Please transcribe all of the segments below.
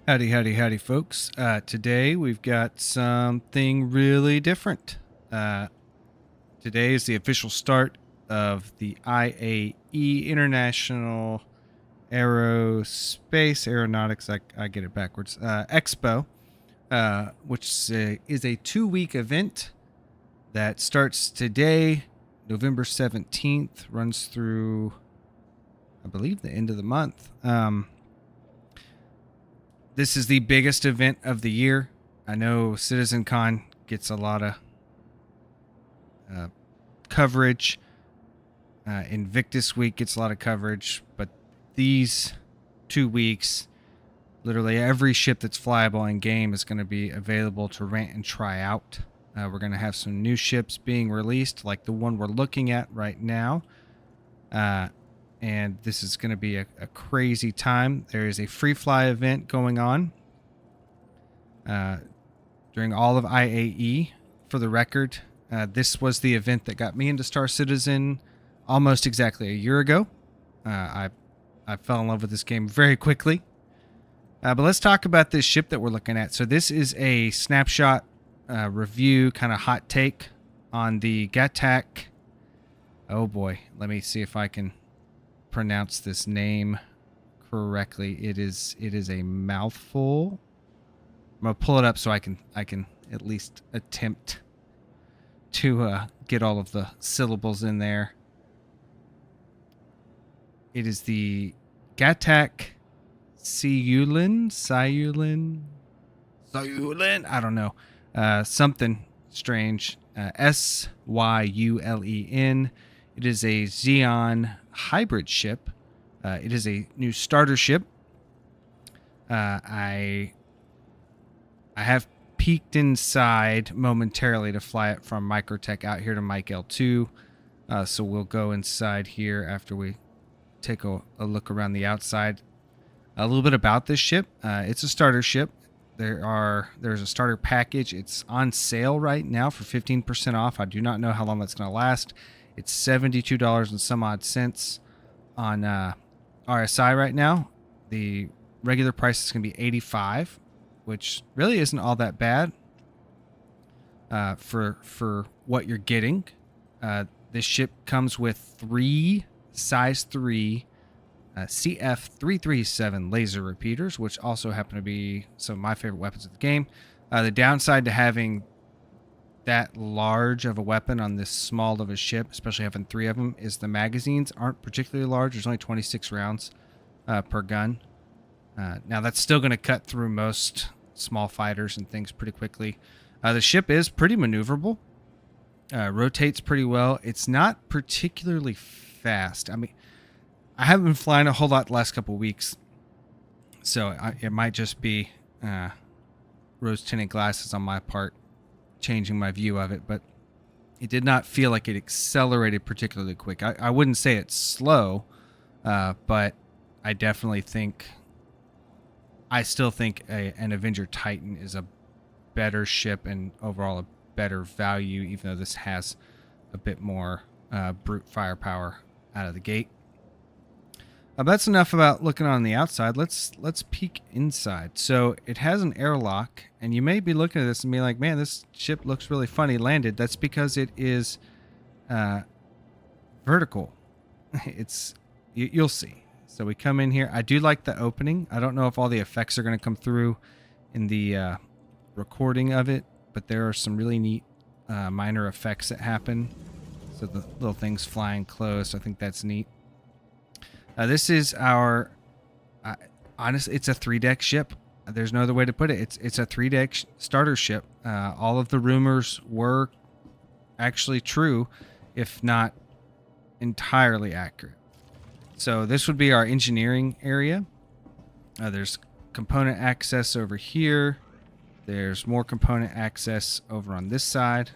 Howdy, howdy, howdy, folks. Today we've got something really different. Uh, Today is the official start of the IAE International Aeronautics. I get it backwards. Expo, which is a 2 week event that starts today, November 17th, runs through, I believe, the end of the month. This is the biggest event of the year. I know CitizenCon gets a lot of coverage. Invictus Week gets a lot of coverage, but these 2 weeks, literally every ship that's flyable in game is going to be available to rent and try out. We're going to have some new ships being released, like the one we're looking at right now. And this is going to be a crazy time. There is a free fly event going on during all of IAE. For the record, this was the event that got me into Star Citizen almost exactly a year ago. I fell in love with this game very quickly. But let's talk about this ship that we're looking at. So this is a snapshot review, kind of hot take on the Gatac. Oh boy, let me see if I can pronounce this name correctly. It is a mouthful. I'm gonna pull it up so I can at least attempt to get all of the syllables in there. It is the Gatac Syulen. I don't know. Something strange. Syulen. It is a Xeon hybrid ship. It is a new starter ship. I have peeked inside momentarily to fly it from Microtech out here to Mike L2. So we'll go inside here after we take a look around the outside. A little bit about this ship. It's a starter ship. There's a starter package. It's on sale right now for 15% off. I do not know how long that's going to last. It's $72 and some odd cents on RSI right now. The regular price is going to be $85, which really isn't all that bad for what you're getting. This ship comes with three size 3 CF337 laser repeaters, which also happen to be some of my favorite weapons of the game. The downside to having that large of a weapon on this small of a ship, especially having 3 of them, is the magazines aren't particularly large. There's only 26 rounds per gun. Now that's still going to cut through most small fighters and things pretty quickly. The ship is pretty maneuverable, rotates pretty well. It's not particularly fast. I mean, I haven't been flying a whole lot the last couple of weeks, so it might just be rose-tinted glasses on my part changing my view of it, but it did not feel like it accelerated particularly quick. I wouldn't say it's slow, but I definitely think... I still think an Avenger Titan is a better ship and overall a better value, even though this has a bit more brute firepower out of the gate. That's enough about looking on the outside. Let's peek inside. So it has an airlock, and you may be looking at this and be like, man, this ship looks really funny landed. That's because it is vertical. You'll see. So we come in here. I do like the opening. I don't know if all the effects are going to come through in the recording of it, but there are some really neat minor effects that happen. So the little things flying closed. I think that's neat. This is our, honestly, it's a 3-deck ship. There's no other way to put it. It's a 3-deck starter ship. All of the rumors were actually true, if not entirely accurate. So this would be our engineering area. There's component access over here. There's more component access over on this side.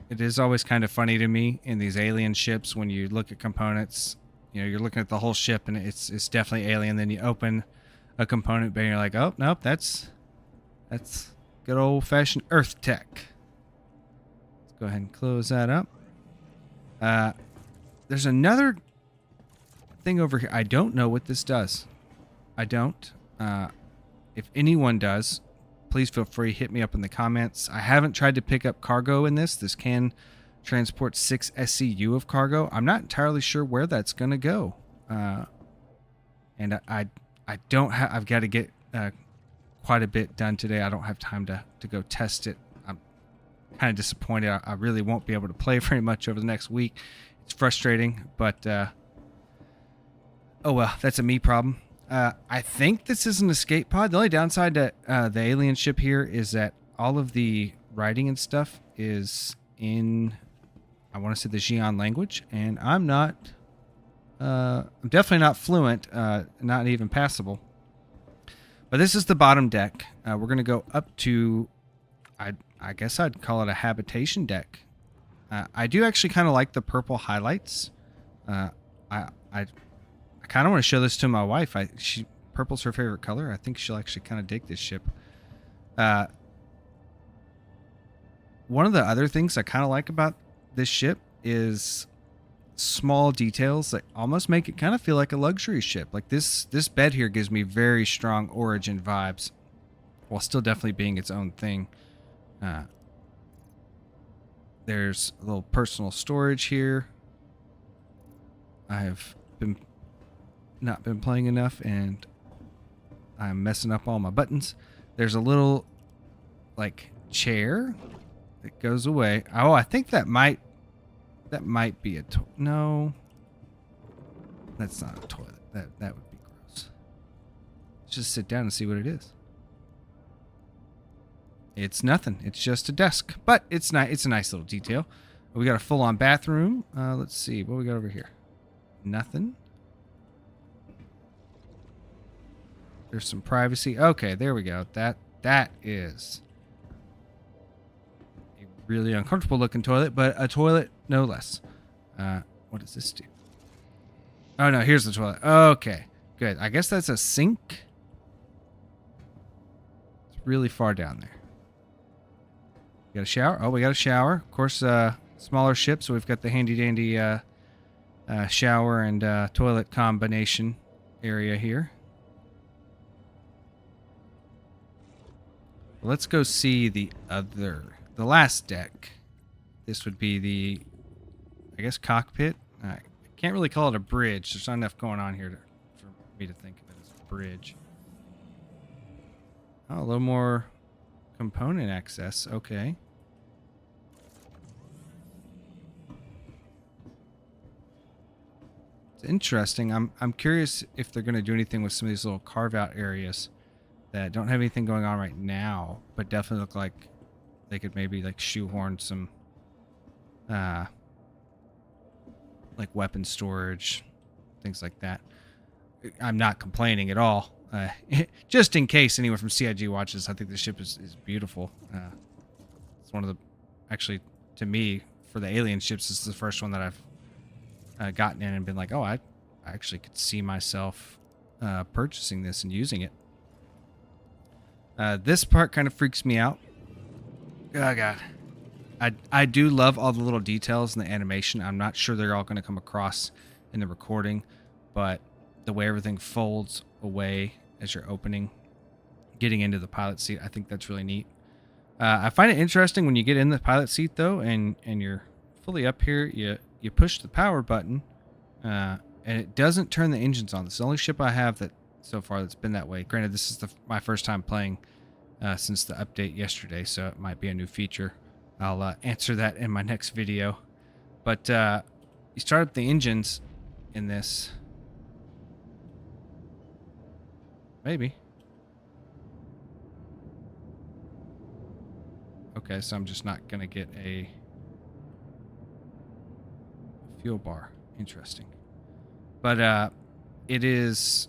It is always kind of funny to me in these alien ships when you look at components. You know, you're looking at the whole ship and it's definitely alien. Then you open a component bay and you're like, oh, nope, that's good old-fashioned Earth tech. Let's go ahead and close that up. There's another thing over here. I don't know what this does. I don't. If anyone does, please feel free, hit me up in the comments. I haven't tried to pick up cargo in this. This can transport 6 SCU of cargo. I'm not entirely sure where that's going to go. And I don't have, I've got to get quite a bit done today. I don't have time to go test it. I'm kind of disappointed. I really won't be able to play very much over the next week. It's frustrating, but oh well, that's a me problem. I think this is an escape pod. The only downside to the alien ship here is that all of the writing and stuff is in, I want to say, the Xi'an language, and I'm definitely not fluent, not even passable. But this is the bottom deck. We're going to go up to, I guess I'd call it a habitation deck. I do actually kind of like the purple highlights. I kind of want to show this to my wife. Purple's her favorite color. I think she'll actually kind of dig this ship. One of the other things I kind of like about this ship is small details that almost make it kind of feel like a luxury ship. Like this bed here gives me very strong Origin vibes, while still definitely being its own thing. There's a little personal storage here. I have not been playing enough, and I'm messing up all my buttons. There's a little like chair that goes away. Oh, I think that might be a no. That's not a toilet. That would be gross. Let's just sit down and see what it is. It's nothing. It's just a desk, but it's nice. It's a nice little detail. We got a full-on bathroom. Let's see what we got over here. Nothing. There's some privacy. Okay, there we go. That is a really uncomfortable looking toilet, but a toilet no less. What does this do? Oh no, here's the toilet. Okay, good. I guess that's a sink. It's really far down there. We got a shower. Oh, we got a shower. Of course, smaller ship, so we've got the handy dandy shower and toilet combination area here. Let's go see the last deck. This would be the, I guess, cockpit. I can't really call it a bridge. There's not enough going on here for me to think of it as a bridge. Oh, a little more component access. Okay. It's interesting. I'm curious if they're going to do anything with some of these little carve out areas that don't have anything going on right now, but definitely look like they could maybe like shoehorn some like weapon storage, things like that. I'm not complaining at all. Just in case anyone from CIG watches, I think the ship is beautiful. It's one of the, actually, to me, for the alien ships, this is the first one that I've gotten in and been like, oh, I actually could see myself purchasing this and using it. This part kind of freaks me out. Oh, God. I do love all the little details in the animation. I'm not sure they're all going to come across in the recording, but the way everything folds away as you're opening, getting into the pilot seat, I think that's really neat. I find it interesting when you get in the pilot seat, though, and you're fully up here, you push the power button, and it doesn't turn the engines on. This is the only ship I have that so far that's been that way. Granted, this is my first time playing since the update yesterday, so it might be a new feature. I'll answer that in my next video. But you start up the engines in this. Maybe. Okay, so I'm just not going to get a fuel bar. Interesting. But it is...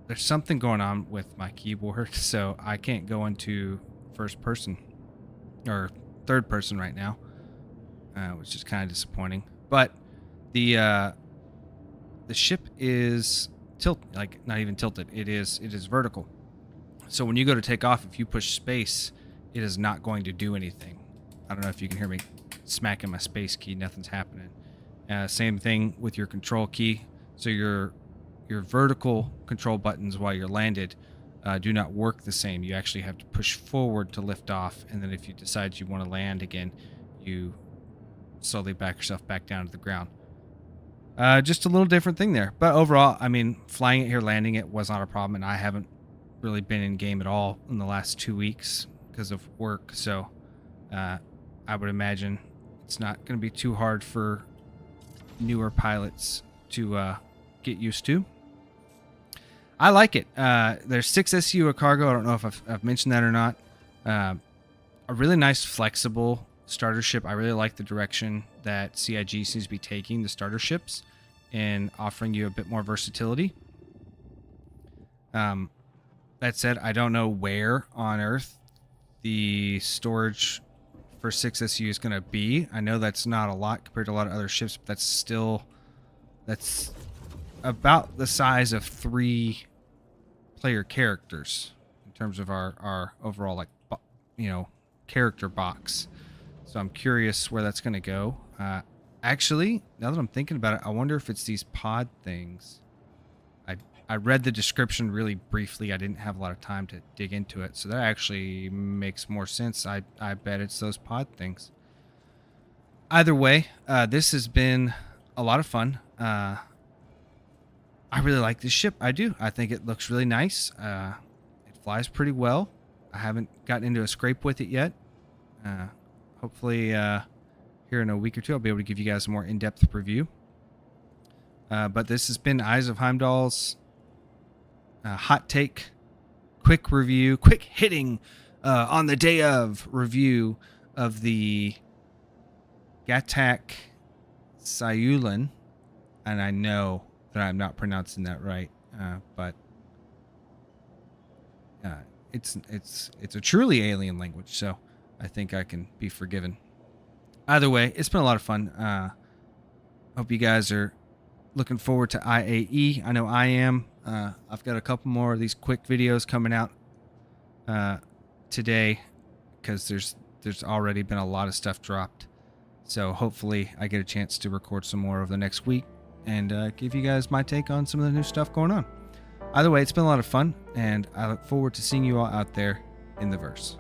There's something going on with my keyboard, so I can't go into first person or third person right now, which is kind of disappointing. But the ship is not even tilted. It is vertical. So when you go to take off, if you push space, it is not going to do anything. I don't know if you can hear me smacking my space key. Nothing's happening. Same thing with your control key. So your your vertical control buttons while you're landed do not work the same. You actually have to push forward to lift off, and then if you decide you want to land again, you slowly back yourself back down to the ground. Just a little different thing there. But overall, I mean, flying it here, landing it was not a problem, and I haven't really been in game at all in the last 2 weeks because of work. So I would imagine it's not going to be too hard for newer pilots to get used to. I like it. There's 6 SU of cargo. I don't know if I've mentioned that or not. A really nice, flexible starter ship. I really like the direction that CIG seems to be taking the starter ships and offering you a bit more versatility. That said, I don't know where on Earth the storage for 6 SU is going to be. I know that's not a lot compared to a lot of other ships, but that's about the size of 3 player characters in terms of our overall, like, character box. So I'm curious where that's going to go. Actually, now that I'm thinking about it, I wonder if it's these pod things. I read the description really briefly. I didn't have a lot of time to dig into it, so that actually makes more sense. I bet it's those pod things. Either way, this has been a lot of fun. I really like this ship. I do. I think it looks really nice. It flies pretty well. I haven't gotten into a scrape with it yet. Hopefully, here in a week or two, I'll be able to give you guys a more in-depth review. But this has been Eyes of Heimdall's hot take, quick review, quick hitting on the day of review of the Gatac Syulen, and I know that I'm not pronouncing that right, but it's a truly alien language, so I think I can be forgiven. Either way, it's been a lot of fun. Hope you guys are looking forward to IAE. I know I am. I've got a couple more of these quick videos coming out today because there's already been a lot of stuff dropped. So hopefully I get a chance to record some more over the next week and give you guys my take on some of the new stuff going on. Either way, it's been a lot of fun, and I look forward to seeing you all out there in the verse.